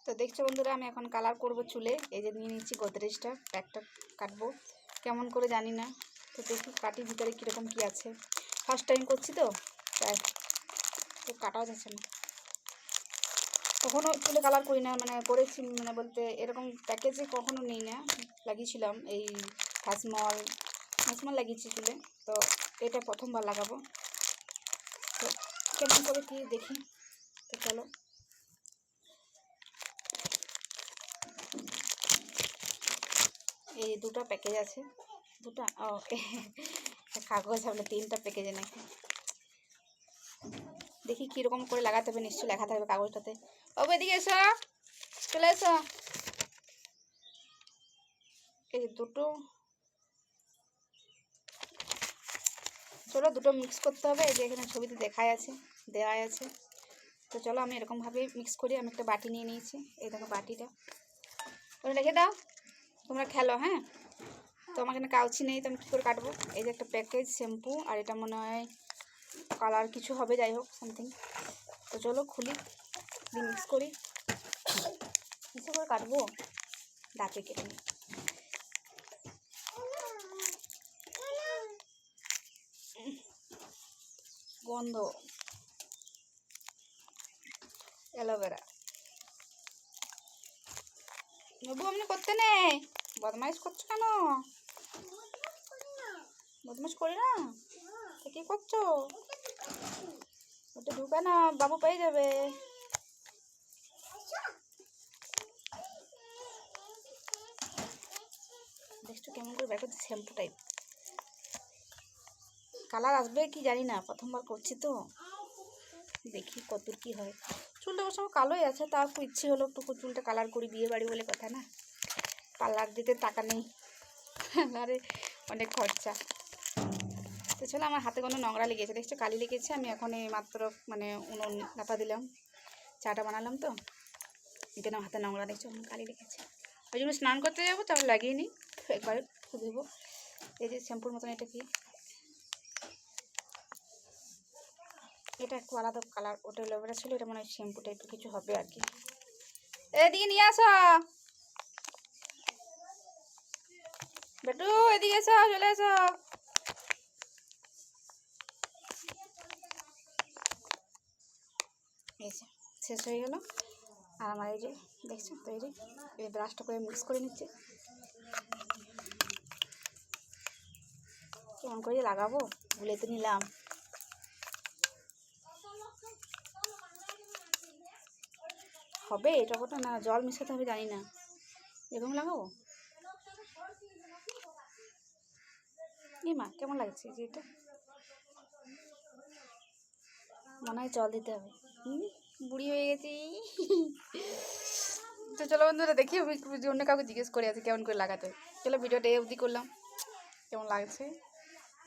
তো দেখছো বন্ধুরা, আমি এখন কালার করব চুলে। এই যে নিয়ে নিচ্ছি গোদরেজটা, প্যাকটা কাটবো কেমন করে জানি না। তো দেখি কাটি ভিতরে কীরকম কী আছে। ফার্স্ট টাইম করছি তো তাই তো কাটাও যাচ্ছে না। কখনও চুলে কালার করি না, মানে করেছি মানে বলতে এরকম প্যাকেজে কখনো নিই না। লাগিয়েছিলাম এই হ্যাসমল লাগিয়েছি চুলে, তো এটা প্রথমবার লাগাবো। তো কেমন করে কি দেখি। তো চলো, এই দুটো প্যাকেজ আছে, দুটো কাগজ আমরা 3টা প্যাকেজে নাকি। দেখি কীরকম করে লাগাতে হবে, নিশ্চয়ই লেখা থাকবে কাগজটাতে। ও এদিকে এসো, চলে এসো। এই দুটো, চলো দুটো মিক্স করতে হবে। এই যে এখানে ছবিতে দেওয়া আছে। তো চলো আমি এরকমভাবেই মিক্স করি। আমি একটা বাটি নিয়ে নিয়েছি, এই দেখো বাটিটা ওটা রেখে দাও, তোমরা খেলো। হ্যাঁ, তো আমার এখানে কাউচি নেই, তো আমি কী করে কাটবো। এই যে একটা প্যাকেজ শ্যাম্পু, আর এটা মনে হয় কালার কিছু হবে, যাই হোক সামথিং। তো চলো খুলি, দিয়ে মিক্স করি। মিক্স করে কাটবো, দাঁতে কেটে নিই। গন্ধ, অ্যালোভেরা। নবু আপনি করতে নেই, বদমাইশ করছো কেন? বদমাইশ করি না তো কী করছো? ওটা ঢুকে না, বাবু পেয়ে যাবে। দেখছো কেমন করে বের করছি, শ্যাম্পু টাইপ। কালার আসবে কি জানি না, প্রথমবার করছি তো, দেখি কতদূর কী হয়। চুলটা ওর সঙ্গে কালোই আছে, তার খুব ইচ্ছে হলো একটু চুলটা কালার করি, বিয়ে বাড়ি বলে কথা না, পার্লার দিতে টাকা নেই, আরে অনেক খরচা। তো চলো, আমার হাতে কোনো নোংরা লেগেছে, দেখছো কালি লেগেছে। আমি এখন এই মাত্র মানে উনুন নাপা দিলাম, চাটা বানালাম, তো এখানে হাতে নোংরা, দেখছো এখন কালি লেগেছে। ওই জন্য স্নান করতে যাবো, তারপর লাগিয়ে নিই, একবার দেবো। এই যে শ্যাম্পুর মতন, এটা কি, এটা একটু আলাদা কালার, ওটা অ্যালোভেরা ছিল, এটা মনে হয় শ্যাম্পু টাইপের কিছু হবে আর কি। এদিকে নিয়ে আসো বেটু, এদিকে এসো, চলে এসো। এই যে শেষ হয়ে গেল। আর আমার এই যে দেখছো তৈরি, এই ব্রাশটা করে মিক্স করে নিচ্ছে। কেমন করে লাগাবো ভুলে তো নিলাম। হবে এটা কথা না, জল মিশাতে হবে জানি না, এরকম লাগাবো। এই মা কেমন লাগছে, যে এটা মনে হয় জল দিতে হবে। বুড়ি হয়ে গেছি। তো চলো বন্ধুরা, দেখি আমি অন্য কাউকে জিজ্ঞেস করে আছে কেমন করে লাগাতে হয়। চলো ভিডিওটা এই অবধি করলাম, কেমন লাগছে।